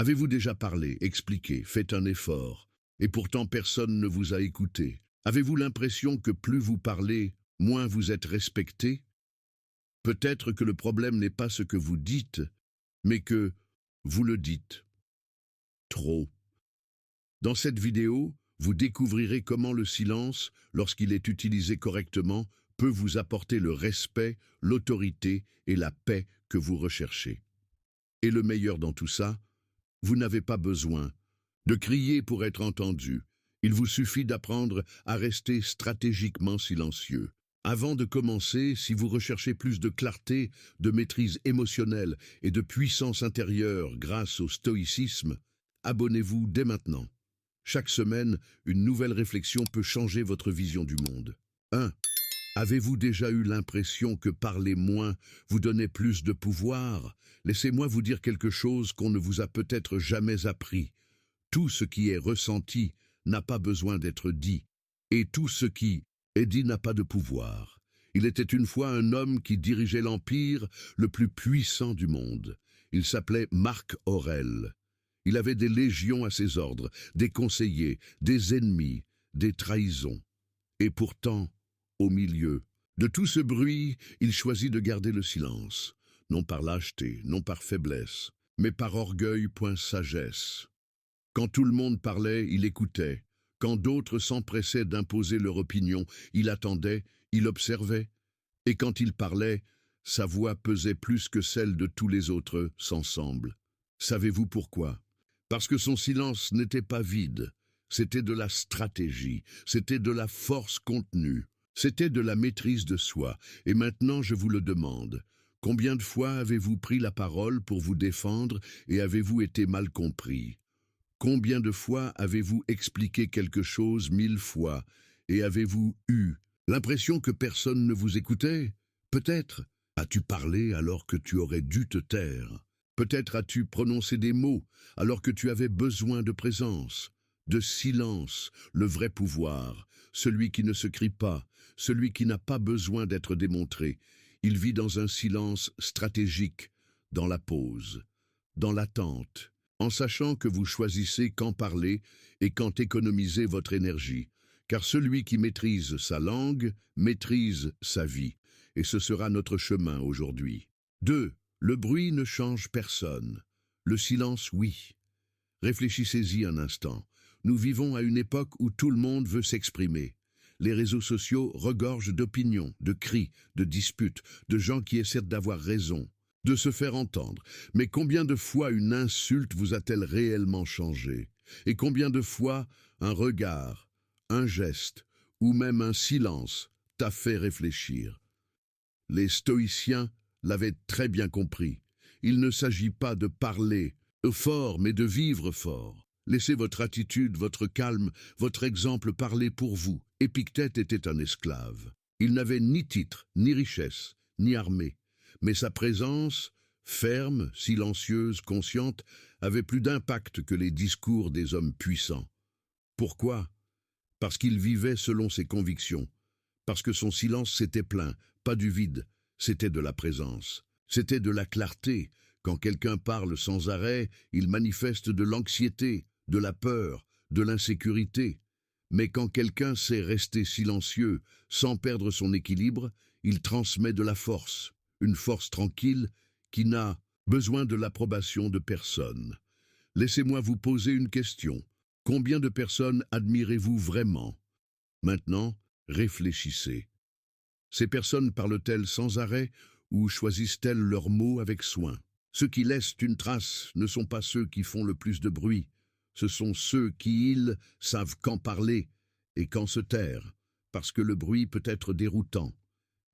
Avez-vous déjà parlé, expliqué, fait un effort, et pourtant personne ne vous a écouté? Avez-vous l'impression que plus vous parlez, moins vous êtes respecté? Peut-être que le problème n'est pas ce que vous dites, mais que vous le dites trop. Dans cette vidéo, vous découvrirez comment le silence, lorsqu'il est utilisé correctement, peut vous apporter le respect, l'autorité et la paix que vous recherchez. Et le meilleur dans tout ça, vous n'avez pas besoin de crier pour être entendu. Il vous suffit d'apprendre à rester stratégiquement silencieux. Avant de commencer, si vous recherchez plus de clarté, de maîtrise émotionnelle et de puissance intérieure grâce au stoïcisme, abonnez-vous dès maintenant. Chaque semaine, une nouvelle réflexion peut changer votre vision du monde. 1. Avez-vous déjà eu l'impression que parler moins vous donnait plus de pouvoir? Laissez-moi vous dire quelque chose qu'on ne vous a peut-être jamais appris. Tout ce qui est ressenti n'a pas besoin d'être dit, et tout ce qui est dit n'a pas de pouvoir. Il était une fois un homme qui dirigeait l'empire le plus puissant du monde. Il s'appelait Marc Aurèle. Il avait des légions à ses ordres, des conseillers, des ennemis, des trahisons. Et pourtant, au milieu de tout ce bruit, il choisit de garder le silence, non par lâcheté, non par faiblesse, mais par orgueil point sagesse. Quand tout le monde parlait, il écoutait. Quand d'autres s'empressaient d'imposer leur opinion, il attendait, il observait. Et quand il parlait, sa voix pesait plus que celle de tous les autres ensemble. Savez-vous pourquoi? Parce que son silence n'était pas vide. C'était de la stratégie, c'était de la force contenue, c'était de la maîtrise de soi. Et maintenant, je vous le demande, combien de fois avez-vous pris la parole pour vous défendre et avez-vous été mal compris? Combien de fois avez-vous expliqué quelque chose 1000 fois et avez-vous eu l'impression que personne ne vous écoutait? Peut-être as-tu parlé alors que tu aurais dû te taire. Peut-être as-tu prononcé des mots alors que tu avais besoin de présence, de silence, le vrai pouvoir, celui qui ne se crie pas, celui qui n'a pas besoin d'être démontré. Il vit dans un silence stratégique, dans la pause, dans l'attente, en sachant que vous choisissez quand parler et quand économiser votre énergie. Car celui qui maîtrise sa langue maîtrise sa vie, et ce sera notre chemin aujourd'hui. 2. Le bruit ne change personne. Le silence, oui. Réfléchissez-y un instant. Nous vivons à une époque où tout le monde veut s'exprimer. Les réseaux sociaux regorgent d'opinions, de cris, de disputes, de gens qui essaient d'avoir raison, de se faire entendre. Mais combien de fois une insulte vous a-t-elle réellement changé? Et combien de fois un regard, un geste ou même un silence t'a fait réfléchir? Les stoïciens l'avaient très bien compris. Il ne s'agit pas de parler fort, mais de vivre fort. Laissez votre attitude, votre calme, votre exemple parler pour vous. Épictète était un esclave. Il n'avait ni titre, ni richesse, ni armée. Mais sa présence, ferme, silencieuse, consciente, avait plus d'impact que les discours des hommes puissants. Pourquoi? Parce qu'il vivait selon ses convictions. Parce que son silence s'était plein, pas du vide, c'était de la présence. C'était de la clarté. Quand quelqu'un parle sans arrêt, il manifeste de l'anxiété, de la peur, de l'insécurité. Mais quand quelqu'un sait rester silencieux, sans perdre son équilibre, il transmet de la force, une force tranquille qui n'a besoin de l'approbation de personne. Laissez-moi vous poser une question. Combien de personnes admirez-vous vraiment? Maintenant, réfléchissez. Ces personnes parlent-elles sans arrêt ou choisissent-elles leurs mots avec soin? Ceux qui laissent une trace ne sont pas ceux qui font le plus de bruit. Ce sont ceux qui, ils, savent quand parler et quand se taire, parce que le bruit peut être déroutant,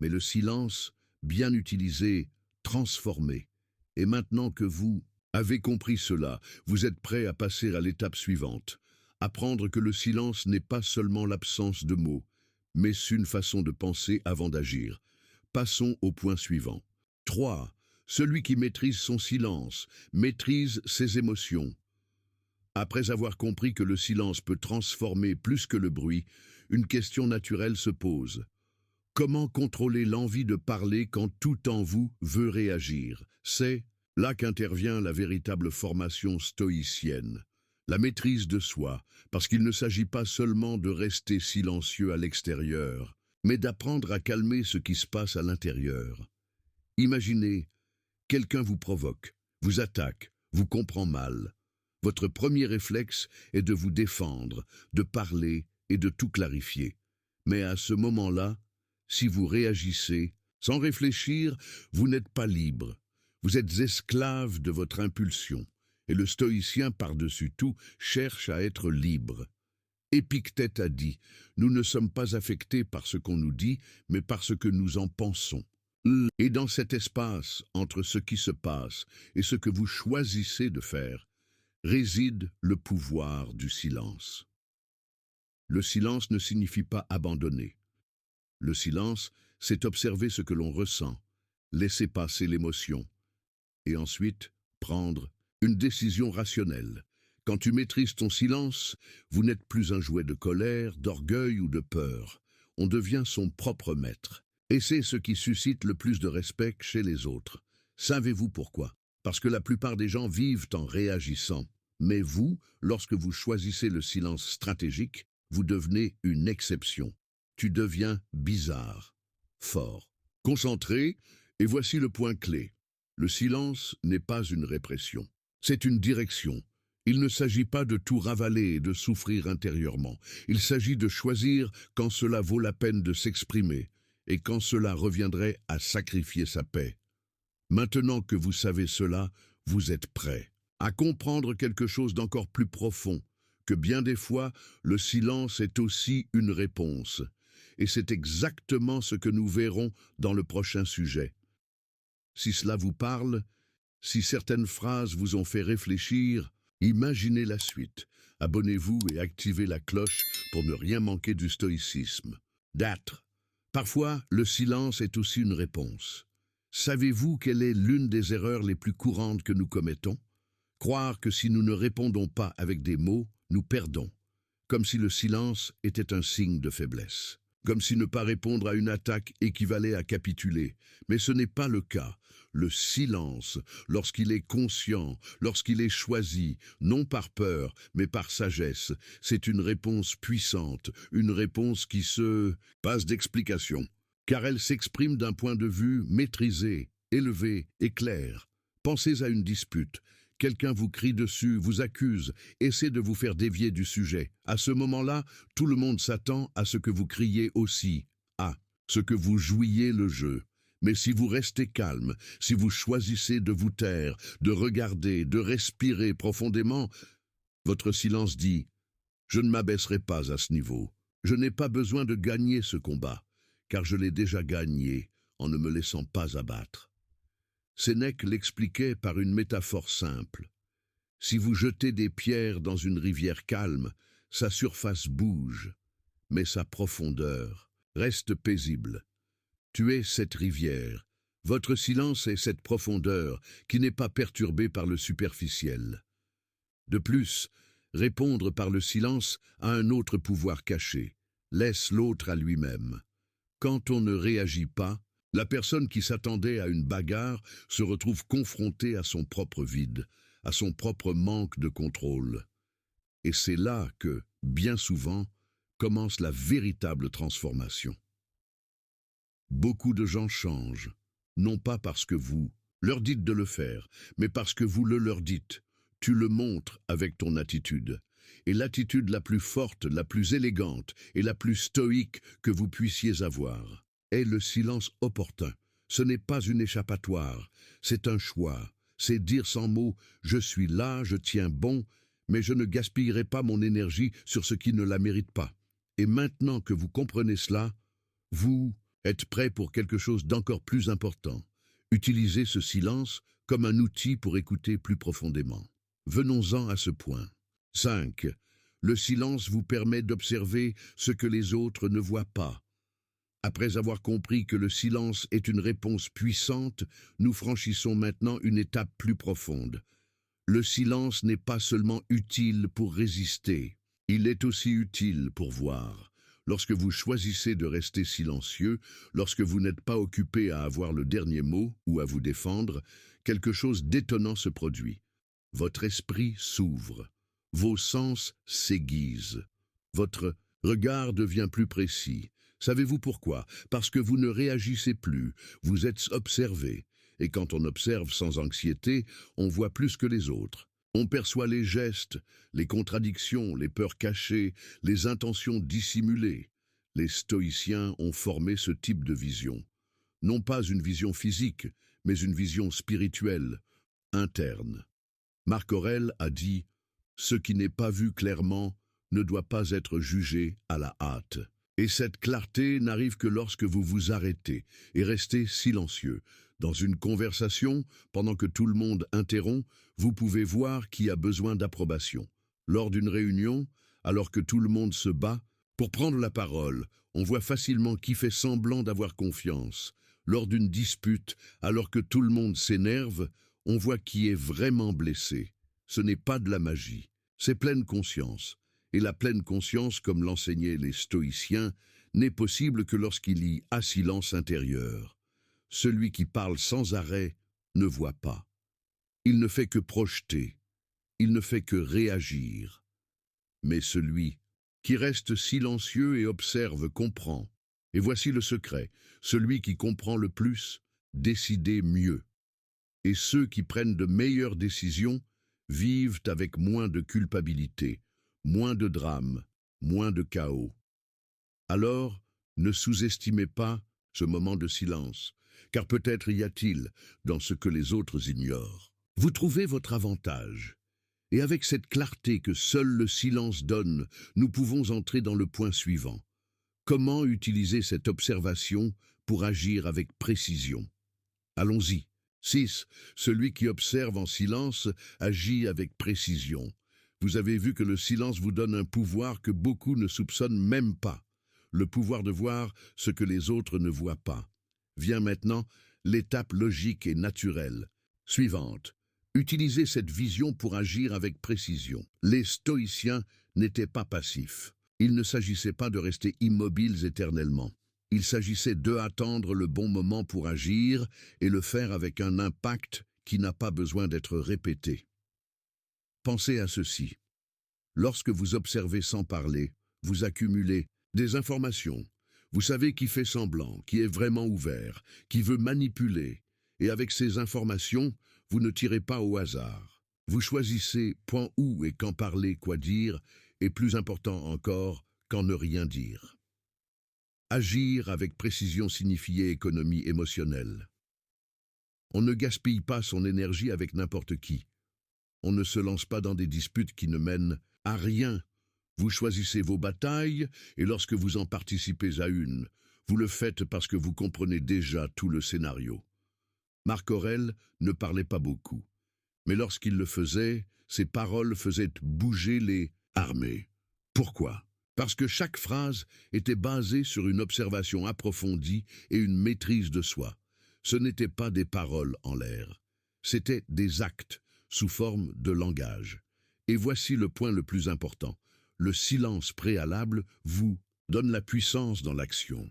mais le silence, bien utilisé, transformé. Et maintenant que vous avez compris cela, vous êtes prêt à passer à l'étape suivante. Apprendre que le silence n'est pas seulement l'absence de mots, mais une façon de penser avant d'agir. Passons au point suivant. 3. Celui qui maîtrise son silence, maîtrise ses émotions. Après avoir compris que le silence peut transformer plus que le bruit, une question naturelle se pose. Comment contrôler l'envie de parler quand tout en vous veut réagir? C'est Là qu'intervient la véritable formation stoïcienne, la maîtrise de soi, parce qu'il ne s'agit pas seulement de rester silencieux à l'extérieur, mais d'apprendre à calmer ce qui se passe à l'intérieur. Imaginez, quelqu'un vous provoque, vous attaque, vous comprend mal. Votre premier réflexe est de vous défendre, de parler et de tout clarifier. Mais à ce moment-là, si vous réagissez, sans réfléchir, vous n'êtes pas libre. Vous êtes esclave de votre impulsion. Et le stoïcien, par-dessus tout, cherche à être libre. Épictète a dit, nous ne sommes pas affectés par ce qu'on nous dit, mais par ce que nous en pensons. Et dans cet espace, entre ce qui se passe et ce que vous choisissez de faire, réside le pouvoir du silence. Le silence ne signifie pas abandonner. Le silence, c'est observer ce que l'on ressent, laisser passer l'émotion, et ensuite prendre une décision rationnelle. Quand tu maîtrises ton silence, vous n'êtes plus un jouet de colère, d'orgueil ou de peur. On devient son propre maître. Et c'est ce qui suscite le plus de respect chez les autres. Savez-vous pourquoi? Parce que la plupart des gens vivent en réagissant. Mais vous, lorsque vous choisissez le silence stratégique, vous devenez une exception. Tu deviens bizarre, fort, concentré, et voici le point clé. Le silence n'est pas une répression, c'est une direction. Il ne s'agit pas de tout ravaler et de souffrir intérieurement. Il s'agit de choisir quand cela vaut la peine de s'exprimer et quand cela reviendrait à sacrifier sa paix. Maintenant que vous savez cela, vous êtes prêt à comprendre quelque chose d'encore plus profond, que bien des fois, le silence est aussi une réponse. Et c'est exactement ce que nous verrons dans le prochain sujet. Si cela vous parle, si certaines phrases vous ont fait réfléchir, imaginez la suite. Abonnez-vous et activez la cloche pour ne rien manquer du stoïcisme. D'être. Parfois, le silence est aussi une réponse. Savez-vous quelle est l'une des erreurs les plus courantes que nous commettons? Croire que si nous ne répondons pas avec des mots, nous perdons. Comme si le silence était un signe de faiblesse. Comme si ne pas répondre à une attaque équivalait à capituler. Mais ce n'est pas le cas. Le silence, lorsqu'il est conscient, lorsqu'il est choisi, non par peur, mais par sagesse, c'est une réponse puissante, une réponse qui se passe d'explication, car elle s'exprime d'un point de vue maîtrisé, élevé et clair. Pensez à une dispute. Quelqu'un vous crie dessus, vous accuse, essaie de vous faire dévier du sujet. À ce moment-là, tout le monde s'attend à ce que vous criez aussi, à ce que vous jouiez le jeu. Mais si vous restez calme, si vous choisissez de vous taire, de regarder, de respirer profondément, votre silence dit « Je ne m'abaisserai pas à ce niveau. Je n'ai pas besoin de gagner ce combat, car je l'ai déjà gagné en ne me laissant pas abattre. » Sénèque l'expliquait par une métaphore simple. Si vous jetez des pierres dans une rivière calme, sa surface bouge, mais sa profondeur reste paisible. Tu es cette rivière. Votre silence est cette profondeur qui n'est pas perturbée par le superficiel. De plus, répondre par le silence a un autre pouvoir caché. Laisse l'autre à lui-même. Quand on ne réagit pas, la personne qui s'attendait à une bagarre se retrouve confrontée à son propre vide, à son propre manque de contrôle. Et c'est là que, bien souvent, commence la véritable transformation. Beaucoup de gens changent, non pas parce que vous leur dites de le faire, mais parce que vous le leur dites. Tu le montres avec ton attitude. Et l'attitude la plus forte, la plus élégante et la plus stoïque que vous puissiez avoir est le silence opportun. Ce n'est pas une échappatoire, c'est un choix. C'est dire sans mots « je suis là, je tiens bon, mais je ne gaspillerai pas mon énergie sur ce qui ne la mérite pas. » Et maintenant que vous comprenez cela, vous êtes prêt pour quelque chose d'encore plus important. Utilisez ce silence comme un outil pour écouter plus profondément. Venons-en à ce point. 5. Le silence vous permet d'observer ce que les autres ne voient pas. Après avoir compris que le silence est une réponse puissante, nous franchissons maintenant une étape plus profonde. Le silence n'est pas seulement utile pour résister, il est aussi utile pour voir. Lorsque vous choisissez de rester silencieux, lorsque vous n'êtes pas occupé à avoir le dernier mot ou à vous défendre, quelque chose d'étonnant se produit. Votre esprit s'ouvre, vos sens s'aiguisent, votre regard devient plus précis. Savez-vous pourquoi? Parce que vous ne réagissez plus, vous êtes observé. Et quand on observe sans anxiété, on voit plus que les autres. On perçoit les gestes, les contradictions, les peurs cachées, les intentions dissimulées. Les stoïciens ont formé ce type de vision. Non pas une vision physique, mais une vision spirituelle, interne. Marc Aurèle a dit « Ce qui n'est pas vu clairement ne doit pas être jugé à la hâte ». Et cette clarté n'arrive que lorsque vous vous arrêtez et restez silencieux. Dans une conversation, pendant que tout le monde interrompt, vous pouvez voir qui a besoin d'approbation. Lors d'une réunion, alors que tout le monde se bat, pour prendre la parole, on voit facilement qui fait semblant d'avoir confiance. Lors d'une dispute, alors que tout le monde s'énerve, on voit qui est vraiment blessé. Ce n'est pas de la magie, c'est pleine conscience. Et la pleine conscience, comme l'enseignaient les stoïciens, n'est possible que lorsqu'il y a silence intérieur. Celui qui parle sans arrêt ne voit pas. Il ne fait que projeter, il ne fait que réagir. Mais celui qui reste silencieux et observe comprend. Et voici le secret, celui qui comprend le plus, décider mieux. Et ceux qui prennent de meilleures décisions vivent avec moins de culpabilité, moins de drame, moins de chaos. Alors, ne sous-estimez pas ce moment de silence, car peut-être y a-t-il dans ce que les autres ignorent. Vous trouvez votre avantage, et avec cette clarté que seul le silence donne, nous pouvons entrer dans le point suivant. Comment utiliser cette observation pour agir avec précision? Allons-y. 6. Celui qui observe en silence agit avec précision. Vous avez vu que le silence vous donne un pouvoir que beaucoup ne soupçonnent même pas. Le pouvoir de voir ce que les autres ne voient pas. Vient maintenant l'étape logique et naturelle. Suivante. Utilisez cette vision pour agir avec précision. Les stoïciens n'étaient pas passifs. Il ne s'agissait pas de rester immobiles éternellement. Il s'agissait d'attendre le bon moment pour agir et le faire avec un impact qui n'a pas besoin d'être répété. Pensez à ceci. Lorsque vous observez sans parler, vous accumulez des informations. Vous savez qui fait semblant, qui est vraiment ouvert, qui veut manipuler. Et avec ces informations, vous ne tirez pas au hasard. Vous choisissez point où et quand parler, quoi dire, et plus important encore, quand ne rien dire. Agir avec précision signifiait économie émotionnelle. On ne gaspille pas son énergie avec n'importe qui. On ne se lance pas dans des disputes qui ne mènent à rien. Vous choisissez vos batailles et lorsque vous en participez à une, vous le faites parce que vous comprenez déjà tout le scénario. Marc Aurèle ne parlait pas beaucoup, mais lorsqu'il le faisait, ses paroles faisaient bouger les armées. Pourquoi? Parce que chaque phrase était basée sur une observation approfondie et une maîtrise de soi. Ce n'étaient pas des paroles en l'air, c'étaient des actes sous forme de langage. Et voici le point le plus important. Le silence préalable vous donne la puissance dans l'action.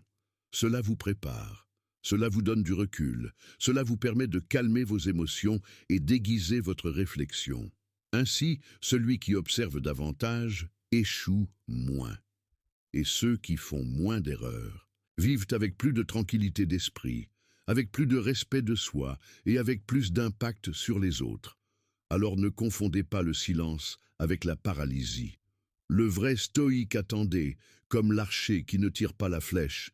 Cela vous prépare, cela vous donne du recul, cela vous permet de calmer vos émotions et d'aiguiser votre réflexion. Ainsi, celui qui observe davantage échoue moins. Et ceux qui font moins d'erreurs vivent avec plus de tranquillité d'esprit, avec plus de respect de soi et avec plus d'impact sur les autres. Alors ne confondez pas le silence avec la paralysie. Le vrai stoïque attendait, comme l'archer qui ne tire pas la flèche,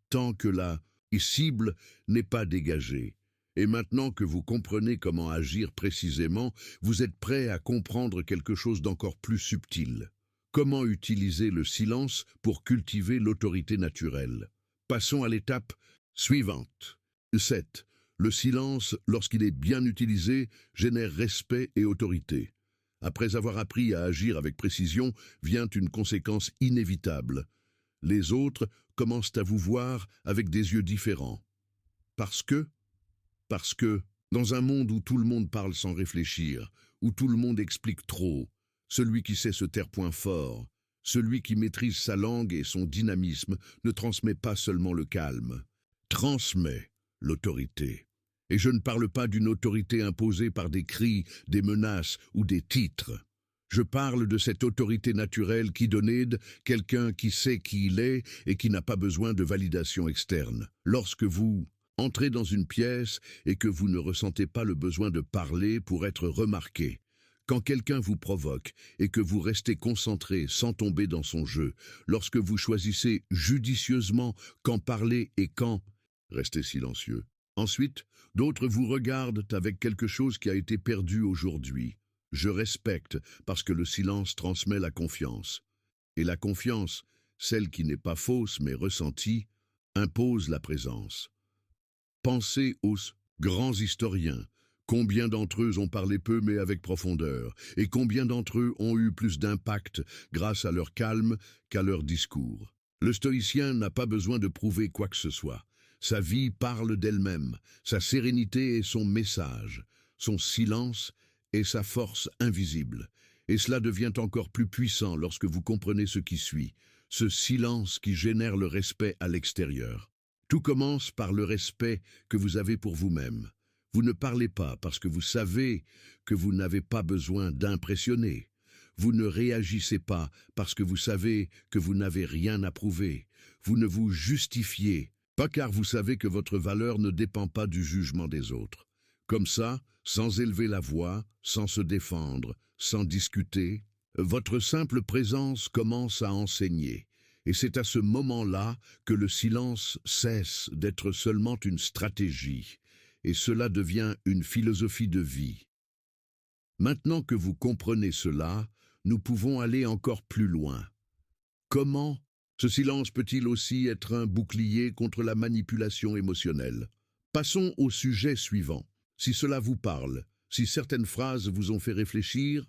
tant que la cible n'est pas dégagée. Et maintenant que vous comprenez comment agir précisément, vous êtes prêt à comprendre quelque chose d'encore plus subtil. Comment utiliser le silence pour cultiver l'autorité naturelle? Passons à l'étape suivante. 7. Le silence, lorsqu'il est bien utilisé, génère respect et autorité. Après avoir appris à agir avec précision, vient une conséquence inévitable. Les autres commencent à vous voir avec des yeux différents. Parce que, dans un monde où tout le monde parle sans réfléchir, où tout le monde explique trop, celui qui sait se taire point fort, celui qui maîtrise sa langue et son dynamisme ne transmet pas seulement le calme, transmet l'autorité. Et je ne parle pas d'une autorité imposée par des cris, des menaces ou des titres. Je parle de cette autorité naturelle qui donne aide, quelqu'un qui sait qui il est et qui n'a pas besoin de validation externe. Lorsque vous entrez dans une pièce et que vous ne ressentez pas le besoin de parler pour être remarqué, quand quelqu'un vous provoque et que vous restez concentré sans tomber dans son jeu, lorsque vous choisissez judicieusement quand parler et quand rester silencieux. Ensuite, d'autres vous regardent avec quelque chose qui a été perdu aujourd'hui. Je respecte parce que le silence transmet la confiance. Et la confiance, celle qui n'est pas fausse mais ressentie, impose la présence. Pensez aux grands historiens. Combien d'entre eux ont parlé peu mais avec profondeur, et combien d'entre eux ont eu plus d'impact grâce à leur calme qu'à leur discours. Le stoïcien n'a pas besoin de prouver quoi que ce soit. Sa vie parle d'elle-même, sa sérénité est son message, son silence est sa force invisible. Et cela devient encore plus puissant lorsque vous comprenez ce qui suit, ce silence qui génère le respect à l'extérieur. Tout commence par le respect que vous avez pour vous-même. Vous ne parlez pas parce que vous savez que vous n'avez pas besoin d'impressionner. Vous ne réagissez pas parce que vous savez que vous n'avez rien à prouver. Vous ne vous justifiez pas car vous savez que votre valeur ne dépend pas du jugement des autres. Comme ça, sans élever la voix, sans se défendre, sans discuter, votre simple présence commence à enseigner. Et c'est à ce moment-là que le silence cesse d'être seulement une stratégie, et cela devient une philosophie de vie. Maintenant que vous comprenez cela, nous pouvons aller encore plus loin. Comment ce silence peut-il aussi être un bouclier contre la manipulation émotionnelle? Passons au sujet suivant. Si cela vous parle, si certaines phrases vous ont fait réfléchir,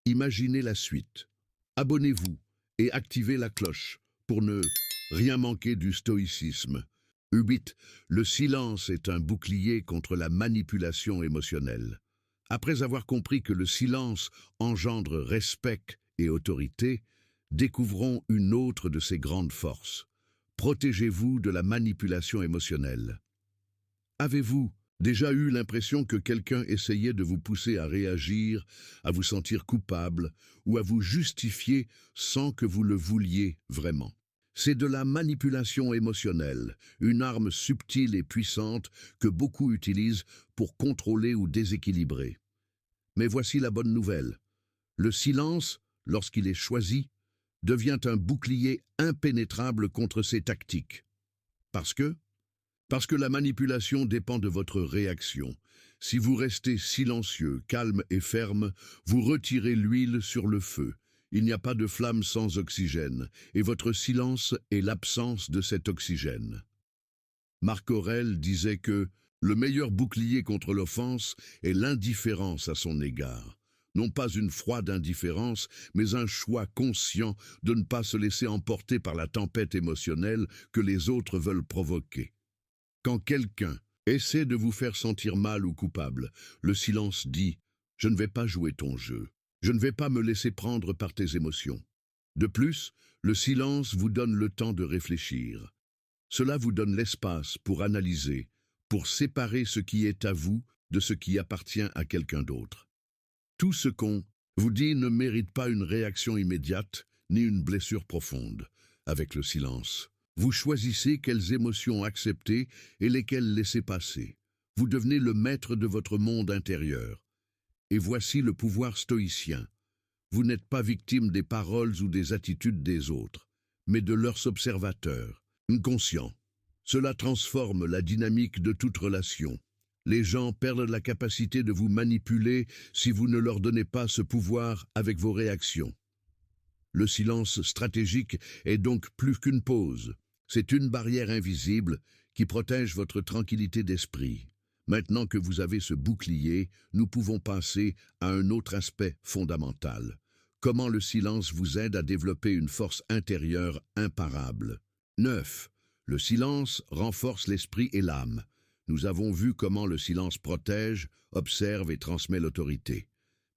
imaginez la suite. Abonnez-vous et activez la cloche pour ne rien manquer du stoïcisme. 8. Le silence est un bouclier contre la manipulation émotionnelle. Après avoir compris que le silence engendre respect et autorité, découvrons une autre de ses grandes forces. Protégez-vous de la manipulation émotionnelle. Avez-vous déjà eu l'impression que quelqu'un essayait de vous pousser à réagir, à vous sentir coupable ou à vous justifier sans que vous le vouliez vraiment? C'est de la manipulation émotionnelle, une arme subtile et puissante que beaucoup utilisent pour contrôler ou déséquilibrer. Mais voici la bonne nouvelle. Le silence, lorsqu'il est choisi, devient un bouclier impénétrable contre ces tactiques. Parce que la manipulation dépend de votre réaction. Si vous restez silencieux, calme et ferme, vous retirez l'huile sur le feu. Il n'y a pas de flamme sans oxygène, et votre silence est l'absence de cet oxygène. Marc Aurèle disait que le meilleur bouclier contre l'offense est l'indifférence à son égard. Non pas une froide indifférence, mais un choix conscient de ne pas se laisser emporter par la tempête émotionnelle que les autres veulent provoquer. Quand quelqu'un essaie de vous faire sentir mal ou coupable, le silence dit « Je ne vais pas jouer ton jeu. Je ne vais pas me laisser prendre par tes émotions. » De plus, le silence vous donne le temps de réfléchir. Cela vous donne l'espace pour analyser, pour séparer ce qui est à vous de ce qui appartient à quelqu'un d'autre. Tout ce qu'on vous dit ne mérite pas une réaction immédiate ni une blessure profonde. Avec le silence, vous choisissez quelles émotions accepter et lesquelles laisser passer. Vous devenez le maître de votre monde intérieur. Et voici le pouvoir stoïcien. Vous n'êtes pas victime des paroles ou des attitudes des autres, mais de leurs observateurs, inconscients. Cela transforme la dynamique de toute relation. Les gens perdent la capacité de vous manipuler si vous ne leur donnez pas ce pouvoir avec vos réactions. Le silence stratégique est donc plus qu'une pause. C'est une barrière invisible qui protège votre tranquillité d'esprit. Maintenant que vous avez ce bouclier, nous pouvons passer à un autre aspect fondamental. Comment le silence vous aide à développer une force intérieure imparable. 9. Le silence renforce l'esprit et l'âme. Nous avons vu comment le silence protège, observe et transmet l'autorité.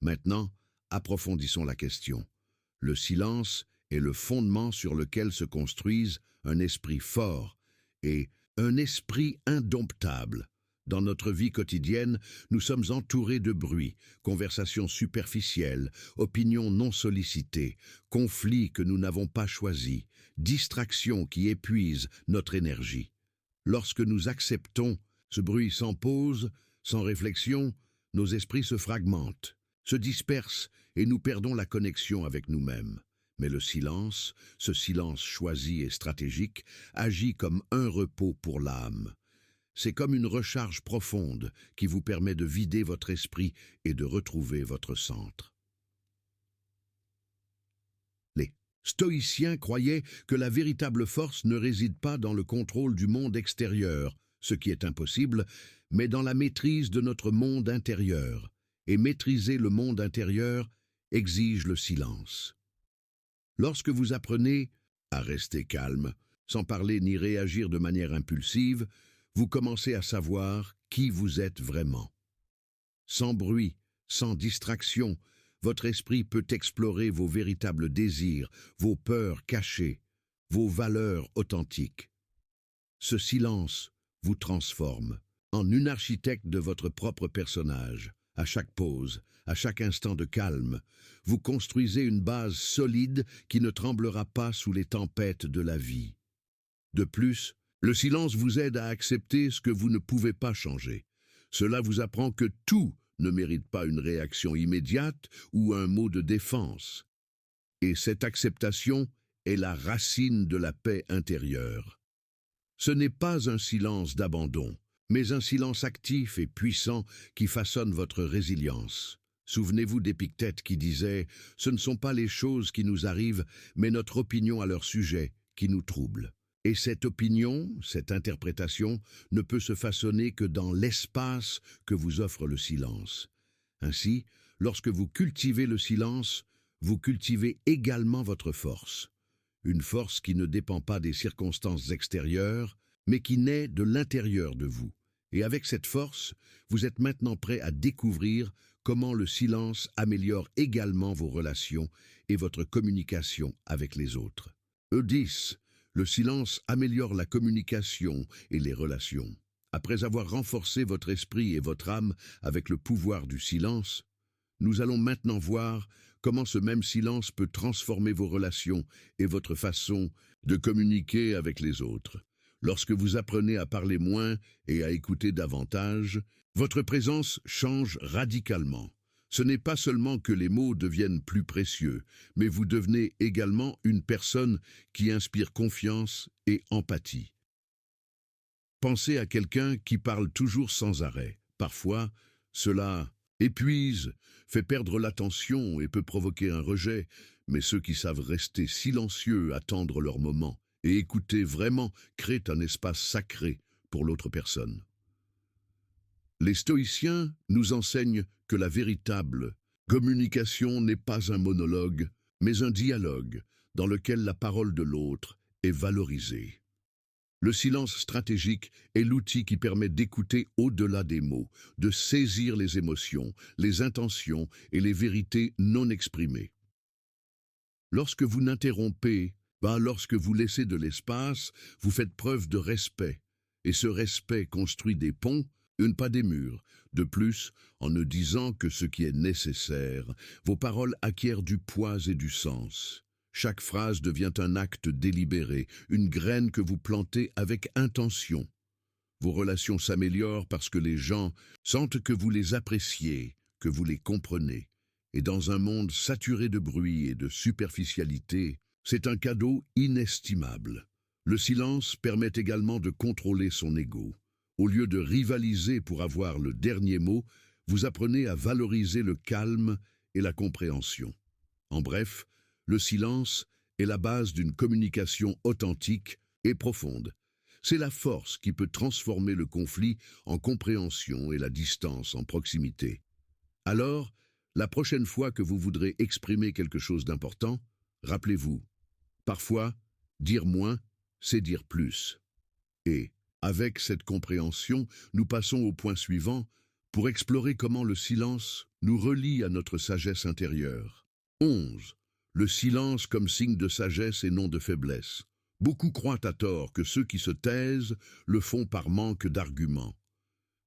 Maintenant, approfondissons la question. Le silence est le fondement sur lequel se construisent un esprit fort et un esprit indomptable. Dans notre vie quotidienne, nous sommes entourés de bruit, conversations superficielles, opinions non sollicitées, conflits que nous n'avons pas choisis, distractions qui épuisent notre énergie. Lorsque nous acceptons ce bruit sans pause, sans réflexion, nos esprits se fragmentent, se dispersent et nous perdons la connexion avec nous-mêmes. Mais le silence, ce silence choisi et stratégique, agit comme un repos pour l'âme. C'est comme une recharge profonde qui vous permet de vider votre esprit et de retrouver votre centre. Les stoïciens croyaient que la véritable force ne réside pas dans le contrôle du monde extérieur, ce qui est impossible, mais dans la maîtrise de notre monde intérieur. Et maîtriser le monde intérieur exige le silence. Lorsque vous apprenez à rester calme, sans parler ni réagir de manière impulsive, vous commencez à savoir qui vous êtes vraiment. Sans bruit, sans distraction, votre esprit peut explorer vos véritables désirs, vos peurs cachées, vos valeurs authentiques. Ce silence vous transforme en une architecte de votre propre personnage. À chaque pause, à chaque instant de calme, vous construisez une base solide qui ne tremblera pas sous les tempêtes de la vie. De plus, le silence vous aide à accepter ce que vous ne pouvez pas changer. Cela vous apprend que tout ne mérite pas une réaction immédiate ou un mot de défense. Et cette acceptation est la racine de la paix intérieure. Ce n'est pas un silence d'abandon, mais un silence actif et puissant qui façonne votre résilience. Souvenez-vous d'Épictète qui disait « Ce ne sont pas les choses qui nous arrivent, mais notre opinion à leur sujet qui nous trouble ». Et cette opinion, cette interprétation, ne peut se façonner que dans l'espace que vous offre le silence. Ainsi, lorsque vous cultivez le silence, vous cultivez également votre force. Une force qui ne dépend pas des circonstances extérieures, mais qui naît de l'intérieur de vous. Et avec cette force, vous êtes maintenant prêt à découvrir comment le silence améliore également vos relations et votre communication avec les autres. E10. Le silence améliore la communication et les relations. Après avoir renforcé votre esprit et votre âme avec le pouvoir du silence, nous allons maintenant voir comment ce même silence peut transformer vos relations et votre façon de communiquer avec les autres. Lorsque vous apprenez à parler moins et à écouter davantage, votre présence change radicalement. Ce n'est pas seulement que les mots deviennent plus précieux, mais vous devenez également une personne qui inspire confiance et empathie. Pensez à quelqu'un qui parle toujours sans arrêt. Parfois, cela épuise, fait perdre l'attention et peut provoquer un rejet, mais ceux qui savent rester silencieux, attendre leur moment et écouter vraiment créent un espace sacré pour l'autre personne. Les stoïciens nous enseignent que la véritable communication n'est pas un monologue, mais un dialogue dans lequel la parole de l'autre est valorisée. Le silence stratégique est l'outil qui permet d'écouter au-delà des mots, de saisir les émotions, les intentions et les vérités non exprimées. Lorsque vous n'interrompez pas, lorsque vous laissez de l'espace, vous faites preuve de respect, et ce respect construit des ponts, pas des murs. De plus, en ne disant que ce qui est nécessaire, vos paroles acquièrent du poids et du sens. Chaque phrase devient un acte délibéré, une graine que vous plantez avec intention. Vos relations s'améliorent parce que les gens sentent que vous les appréciez, que vous les comprenez. Et dans un monde saturé de bruit et de superficialité, c'est un cadeau inestimable. Le silence permet également de contrôler son ego. Au lieu de rivaliser pour avoir le dernier mot, vous apprenez à valoriser le calme et la compréhension. En bref, le silence est la base d'une communication authentique et profonde. C'est la force qui peut transformer le conflit en compréhension et la distance en proximité. Alors, la prochaine fois que vous voudrez exprimer quelque chose d'important, rappelez-vous, parfois, dire moins, c'est dire plus. Et, avec cette compréhension, nous passons au point suivant pour explorer comment le silence nous relie à notre sagesse intérieure. 11. Le silence comme signe de sagesse et non de faiblesse. Beaucoup croient à tort que ceux qui se taisent le font par manque d'arguments.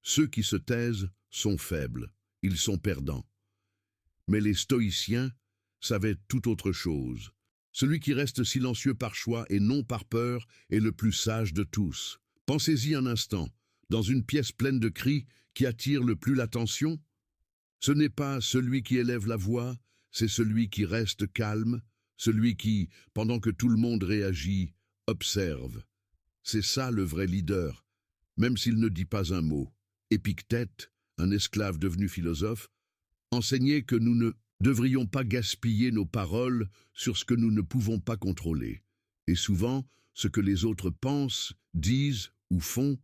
Ceux qui se taisent sont faibles, ils sont perdants. Mais les stoïciens savaient tout autre chose. Celui qui reste silencieux par choix et non par peur est le plus sage de tous. Pensez-y un instant, dans une pièce pleine de cris qui attire le plus l'attention, ce n'est pas celui qui élève la voix, c'est celui qui reste calme, celui qui, pendant que tout le monde réagit, observe. C'est ça le vrai leader, même s'il ne dit pas un mot. Épictète, un esclave devenu philosophe, enseignait que nous ne devrions pas gaspiller nos paroles sur ce que nous ne pouvons pas contrôler. Et souvent, ce que les autres pensent, disent ou font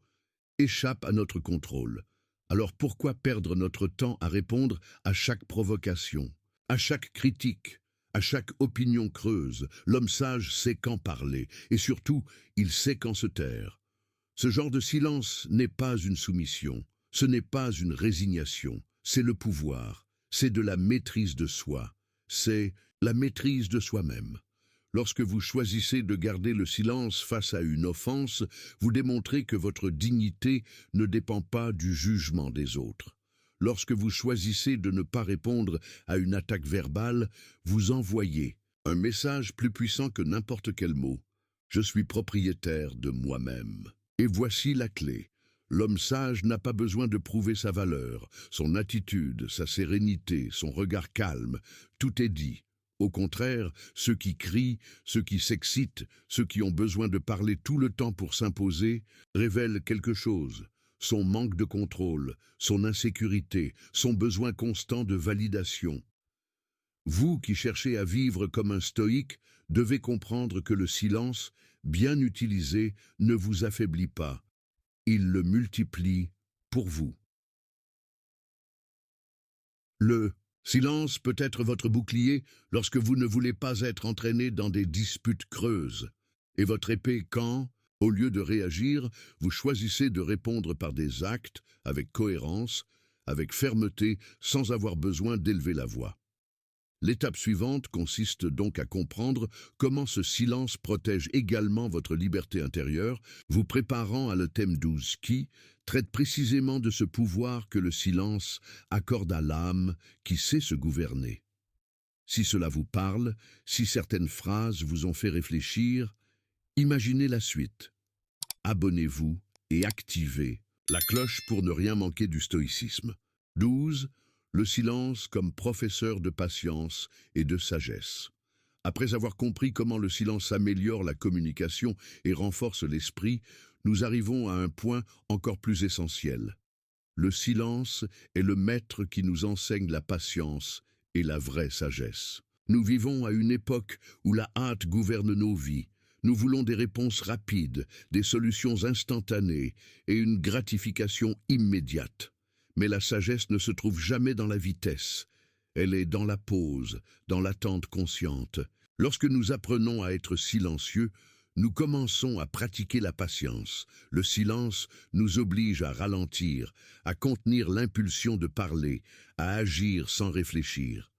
échappe à notre contrôle. Alors pourquoi perdre notre temps à répondre à chaque provocation, à chaque critique, à chaque opinion creuse? L'homme sage sait quand parler, et surtout, il sait quand se taire. Ce genre de silence n'est pas une soumission, ce n'est pas une résignation, c'est le pouvoir, c'est de la maîtrise de soi, c'est la maîtrise de soi-même. Lorsque vous choisissez de garder le silence face à une offense, vous démontrez que votre dignité ne dépend pas du jugement des autres. Lorsque vous choisissez de ne pas répondre à une attaque verbale, vous envoyez un message plus puissant que n'importe quel mot. Je suis propriétaire de moi-même. Et voici la clé. L'homme sage n'a pas besoin de prouver sa valeur, son attitude, sa sérénité, son regard calme. Tout est dit. Au contraire, ceux qui crient, ceux qui s'excitent, ceux qui ont besoin de parler tout le temps pour s'imposer, révèlent quelque chose. Son manque de contrôle, son insécurité, son besoin constant de validation. Vous qui cherchez à vivre comme un stoïque, devez comprendre que le silence, bien utilisé, ne vous affaiblit pas. Il le multiplie pour vous. Le silence peut être votre bouclier lorsque vous ne voulez pas être entraîné dans des disputes creuses. Et votre épée quand, au lieu de réagir, vous choisissez de répondre par des actes, avec cohérence, avec fermeté, sans avoir besoin d'élever la voix. L'étape suivante consiste donc à comprendre comment ce silence protège également votre liberté intérieure, vous préparant à le thème 12 qui traite précisément de ce pouvoir que le silence accorde à l'âme qui sait se gouverner. Si cela vous parle, si certaines phrases vous ont fait réfléchir, imaginez la suite. Abonnez-vous et activez la cloche pour ne rien manquer du stoïcisme. 12. Le silence comme professeur de patience et de sagesse. Après avoir compris comment le silence améliore la communication et renforce l'esprit, nous arrivons à un point encore plus essentiel. Le silence est le maître qui nous enseigne la patience et la vraie sagesse. Nous vivons à une époque où la hâte gouverne nos vies. Nous voulons des réponses rapides, des solutions instantanées et une gratification immédiate. Mais la sagesse ne se trouve jamais dans la vitesse. Elle est dans la pause, dans l'attente consciente. Lorsque nous apprenons à être silencieux, nous commençons à pratiquer la patience. Le silence nous oblige à ralentir, à contenir l'impulsion de parler, à agir sans réfléchir.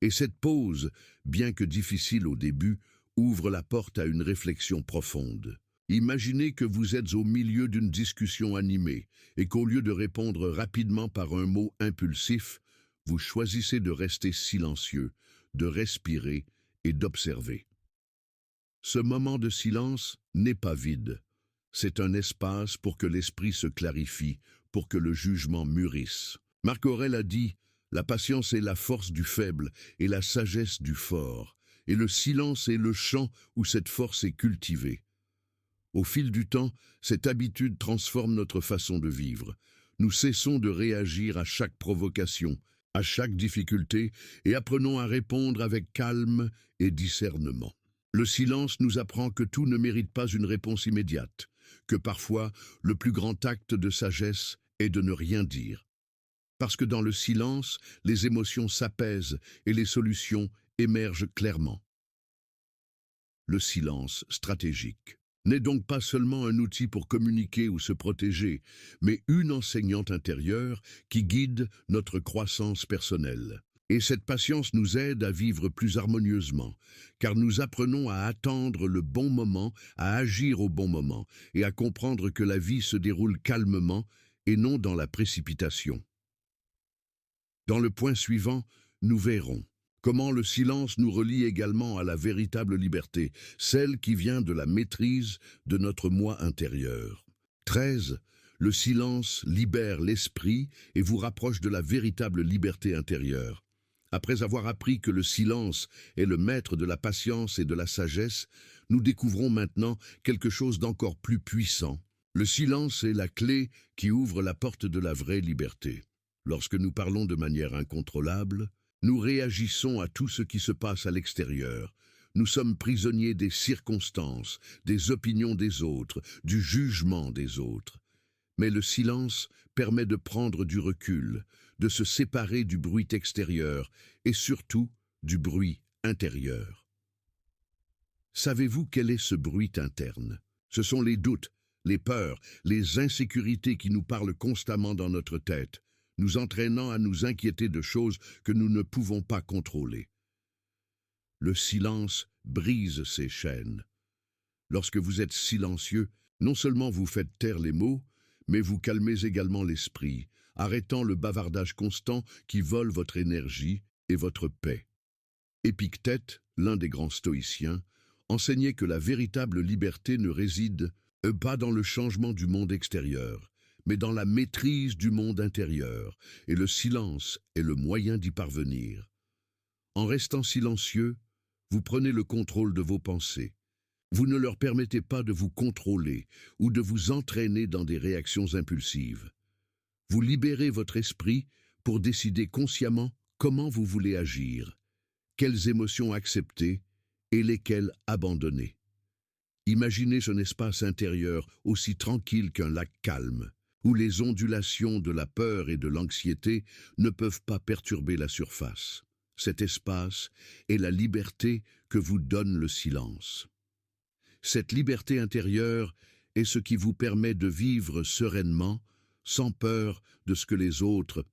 Et cette pause, bien que difficile au début, ouvre la porte à une réflexion profonde. Imaginez que vous êtes au milieu d'une discussion animée et qu'au lieu de répondre rapidement par un mot impulsif, vous choisissez de rester silencieux, de respirer et d'observer. Ce moment de silence n'est pas vide. C'est un espace pour que l'esprit se clarifie, pour que le jugement mûrisse. Marc Aurèle a dit « La patience est la force du faible et la sagesse du fort, et le silence est le champ où cette force est cultivée. » Au fil du temps, cette habitude transforme notre façon de vivre. Nous cessons de réagir à chaque provocation, à chaque difficulté, et apprenons à répondre avec calme et discernement. Le silence nous apprend que tout ne mérite pas une réponse immédiate, que parfois le plus grand acte de sagesse est de ne rien dire. Parce que dans le silence, les émotions s'apaisent et les solutions émergent clairement. Le silence stratégique n'est donc pas seulement un outil pour communiquer ou se protéger, mais une enseignante intérieure qui guide notre croissance personnelle. Et cette patience nous aide à vivre plus harmonieusement, car nous apprenons à attendre le bon moment, à agir au bon moment, et à comprendre que la vie se déroule calmement et non dans la précipitation. Dans le point suivant, nous verrons comment le silence nous relie également à la véritable liberté, celle qui vient de la maîtrise de notre moi intérieur. 13. Le silence libère l'esprit et vous rapproche de la véritable liberté intérieure. Après avoir appris que le silence est le maître de la patience et de la sagesse, nous découvrons maintenant quelque chose d'encore plus puissant. Le silence est la clé qui ouvre la porte de la vraie liberté. Lorsque nous parlons de manière incontrôlable, nous réagissons à tout ce qui se passe à l'extérieur. Nous sommes prisonniers des circonstances, des opinions des autres, du jugement des autres. Mais le silence permet de prendre du recul, de se séparer du bruit extérieur et surtout du bruit intérieur. Savez-vous quel est ce bruit interne? Ce sont les doutes, les peurs, les insécurités qui nous parlent constamment dans notre tête, nous entraînant à nous inquiéter de choses que nous ne pouvons pas contrôler. Le silence brise ces chaînes. Lorsque vous êtes silencieux, non seulement vous faites taire les mots, mais vous calmez également l'esprit, arrêtant le bavardage constant qui vole votre énergie et votre paix. Épictète, l'un des grands stoïciens, enseignait que la véritable liberté ne réside pas dans le changement du monde extérieur, mais dans la maîtrise du monde intérieur, et le silence est le moyen d'y parvenir. En restant silencieux, vous prenez le contrôle de vos pensées. Vous ne leur permettez pas de vous contrôler ou de vous entraîner dans des réactions impulsives. Vous libérez votre esprit pour décider consciemment comment vous voulez agir, quelles émotions accepter et lesquelles abandonner. Imaginez un espace intérieur aussi tranquille qu'un lac calme, où les ondulations de la peur et de l'anxiété ne peuvent pas perturber la surface. Cet espace est la liberté que vous donne le silence. Cette liberté intérieure est ce qui vous permet de vivre sereinement, sans peur de ce que les autres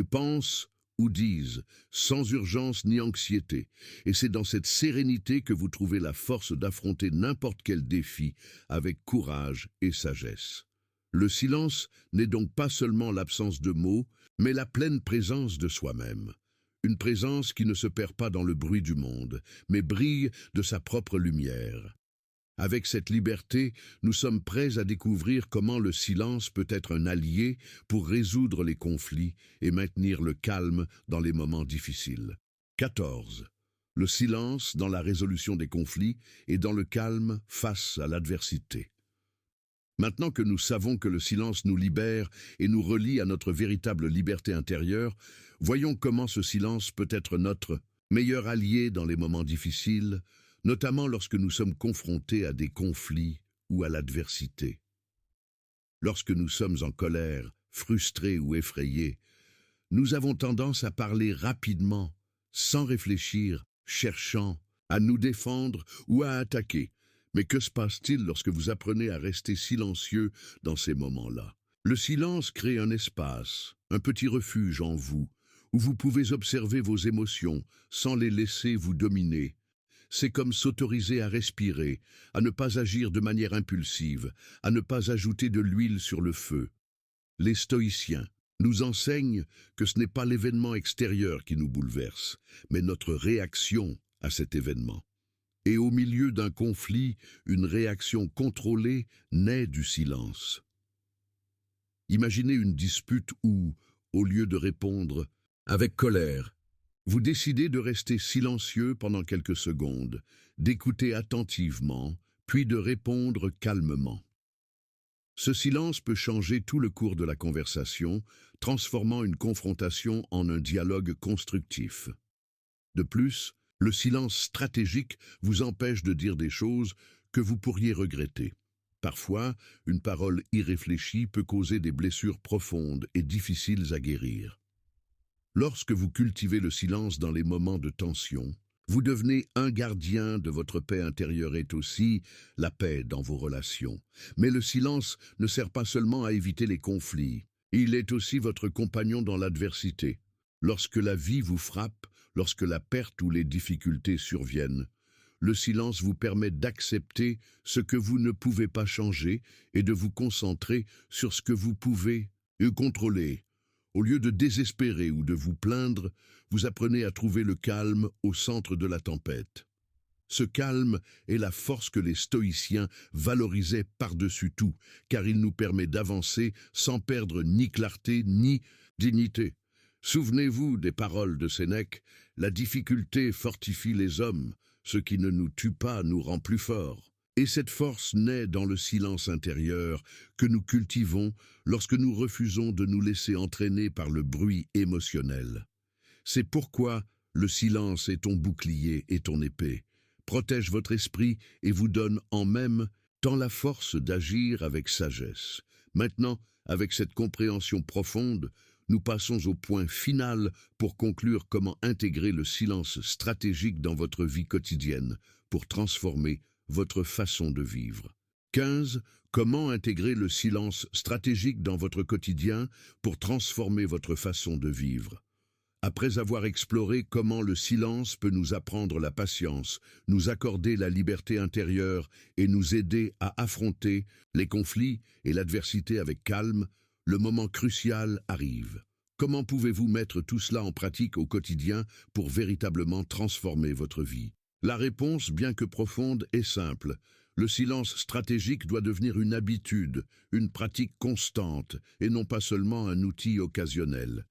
pensent ou disent, sans urgence ni anxiété. Et c'est dans cette sérénité que vous trouvez la force d'affronter n'importe quel défi avec courage et sagesse. Le silence n'est donc pas seulement l'absence de mots, mais la pleine présence de soi-même. Une présence qui ne se perd pas dans le bruit du monde, mais brille de sa propre lumière. Avec cette liberté, nous sommes prêts à découvrir comment le silence peut être un allié pour résoudre les conflits et maintenir le calme dans les moments difficiles. 14. Le silence dans la résolution des conflits et dans le calme face à l'adversité. Maintenant que nous savons que le silence nous libère et nous relie à notre véritable liberté intérieure, voyons comment ce silence peut être notre meilleur allié dans les moments difficiles, notamment lorsque nous sommes confrontés à des conflits ou à l'adversité. Lorsque nous sommes en colère, frustrés ou effrayés, nous avons tendance à parler rapidement, sans réfléchir, cherchant à nous défendre ou à attaquer. Mais que se passe-t-il lorsque vous apprenez à rester silencieux dans ces moments-là? Le silence crée un espace, un petit refuge en vous, où vous pouvez observer vos émotions sans les laisser vous dominer. C'est comme s'autoriser à respirer, à ne pas agir de manière impulsive, à ne pas ajouter de l'huile sur le feu. Les stoïciens nous enseignent que ce n'est pas l'événement extérieur qui nous bouleverse, mais notre réaction à cet événement. Et au milieu d'un conflit, une réaction contrôlée naît du silence. Imaginez une dispute où, au lieu de répondre avec colère, vous décidez de rester silencieux pendant quelques secondes, d'écouter attentivement, puis de répondre calmement. Ce silence peut changer tout le cours de la conversation, transformant une confrontation en un dialogue constructif. De plus, le silence stratégique vous empêche de dire des choses que vous pourriez regretter. Parfois, une parole irréfléchie peut causer des blessures profondes et difficiles à guérir. Lorsque vous cultivez le silence dans les moments de tension, vous devenez un gardien de votre paix intérieure et aussi la paix dans vos relations. Mais le silence ne sert pas seulement à éviter les conflits, il est aussi votre compagnon dans l'adversité. Lorsque la vie vous frappe, lorsque la perte ou les difficultés surviennent, le silence vous permet d'accepter ce que vous ne pouvez pas changer et de vous concentrer sur ce que vous pouvez et contrôlez. Au lieu de désespérer ou de vous plaindre, vous apprenez à trouver le calme au centre de la tempête. Ce calme est la force que les stoïciens valorisaient par-dessus tout, car il nous permet d'avancer sans perdre ni clarté ni dignité. Souvenez-vous des paroles de Sénèque, la difficulté fortifie les hommes, ce qui ne nous tue pas nous rend plus forts. Et cette force naît dans le silence intérieur que nous cultivons lorsque nous refusons de nous laisser entraîner par le bruit émotionnel. C'est pourquoi le silence est ton bouclier et ton épée, protège votre esprit et vous donne en même temps la force d'agir avec sagesse. Maintenant, avec cette compréhension profonde, nous passons au point final pour conclure comment intégrer le silence stratégique dans votre vie quotidienne pour transformer votre façon de vivre. 15. Comment intégrer le silence stratégique dans votre quotidien pour transformer votre façon de vivre. Après avoir exploré comment le silence peut nous apprendre la patience, nous accorder la liberté intérieure et nous aider à affronter les conflits et l'adversité avec calme, le moment crucial arrive. Comment pouvez-vous mettre tout cela en pratique au quotidien pour véritablement transformer votre vie? La réponse, bien que profonde, est simple. Le silence stratégique doit devenir une habitude, une pratique constante, et non pas seulement un outil occasionnel.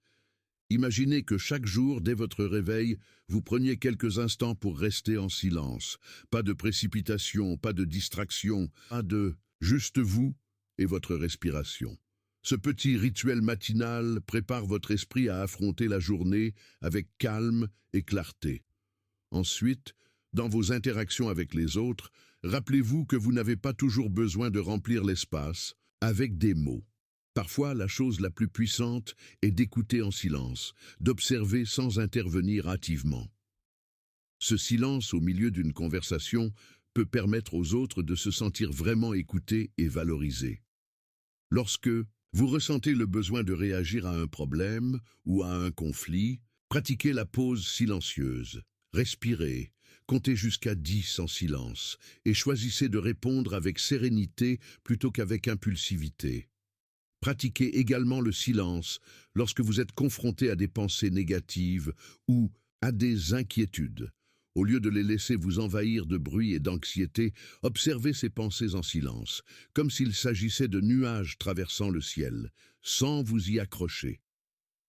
Imaginez que chaque jour, dès votre réveil, vous preniez quelques instants pour rester en silence. Pas de précipitation, pas de distraction, pas de juste vous et votre respiration. Ce petit rituel matinal prépare votre esprit à affronter la journée avec calme et clarté. Ensuite, dans vos interactions avec les autres, rappelez-vous que vous n'avez pas toujours besoin de remplir l'espace avec des mots. Parfois, la chose la plus puissante est d'écouter en silence, d'observer sans intervenir hâtivement. Ce silence au milieu d'une conversation peut permettre aux autres de se sentir vraiment écoutés et valorisés. Lorsque vous ressentez le besoin de réagir à un problème ou à un conflit, pratiquez la pause silencieuse. Respirez, comptez jusqu'à 10 en silence et choisissez de répondre avec sérénité plutôt qu'avec impulsivité. Pratiquez également le silence lorsque vous êtes confronté à des pensées négatives ou à des inquiétudes. Au lieu de les laisser vous envahir de bruit et d'anxiété, observez ces pensées en silence, comme s'il s'agissait de nuages traversant le ciel, sans vous y accrocher.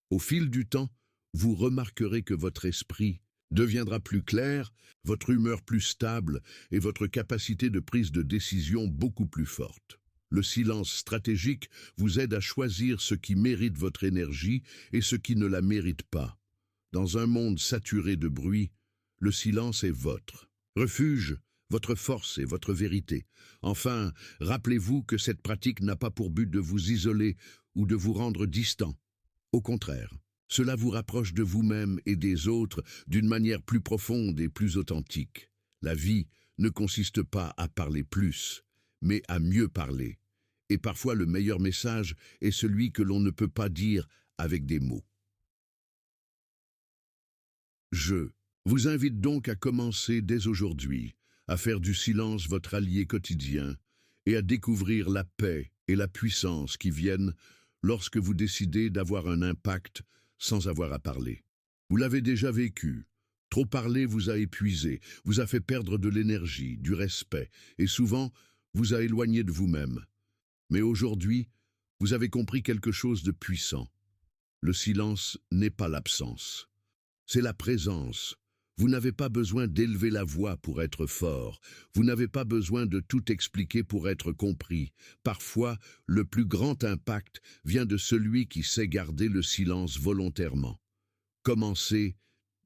Au fil du temps, vous remarquerez que votre esprit deviendra plus clair, votre humeur plus stable et votre capacité de prise de décision beaucoup plus forte. Le silence stratégique vous aide à choisir ce qui mérite votre énergie et ce qui ne la mérite pas. Dans un monde saturé de bruit, le silence est votre refuge, votre force et votre vérité. Enfin, rappelez-vous que cette pratique n'a pas pour but de vous isoler ou de vous rendre distant. Au contraire, cela vous rapproche de vous-même et des autres d'une manière plus profonde et plus authentique. La vie ne consiste pas à parler plus, mais à mieux parler. Et parfois le meilleur message est celui que l'on ne peut pas dire avec des mots. Je vous invite donc à commencer dès aujourd'hui, à faire du silence votre allié quotidien et à découvrir la paix et la puissance qui viennent lorsque vous décidez d'avoir un impact sans avoir à parler. Vous l'avez déjà vécu. Trop parler vous a épuisé, vous a fait perdre de l'énergie, du respect et souvent vous a éloigné de vous-même. Mais aujourd'hui, vous avez compris quelque chose de puissant. Le silence n'est pas l'absence, c'est la présence. Vous n'avez pas besoin d'élever la voix pour être fort. Vous n'avez pas besoin de tout expliquer pour être compris. Parfois, le plus grand impact vient de celui qui sait garder le silence volontairement. Commencez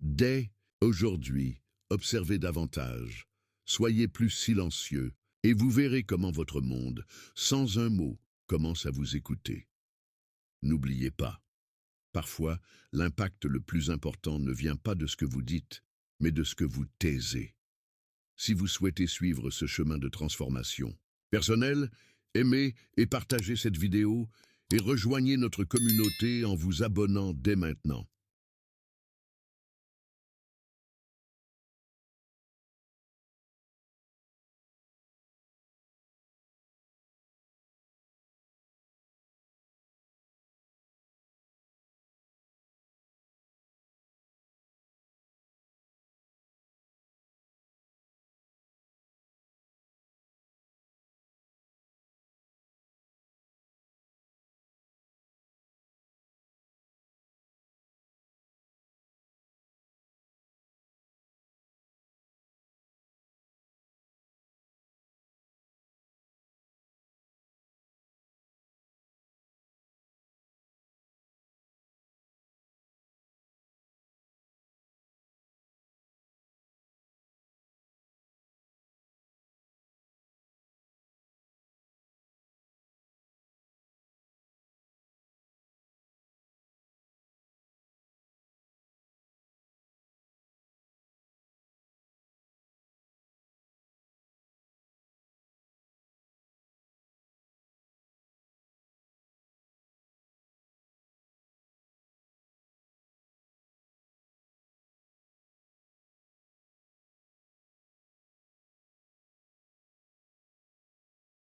dès aujourd'hui. Observez davantage. Soyez plus silencieux et vous verrez comment votre monde, sans un mot, commence à vous écouter. N'oubliez pas, parfois, l'impact le plus important ne vient pas de ce que vous dites, mais de ce que vous taisez. Si vous souhaitez suivre ce chemin de transformation personnelle, aimez et partagez cette vidéo et rejoignez notre communauté en vous abonnant dès maintenant.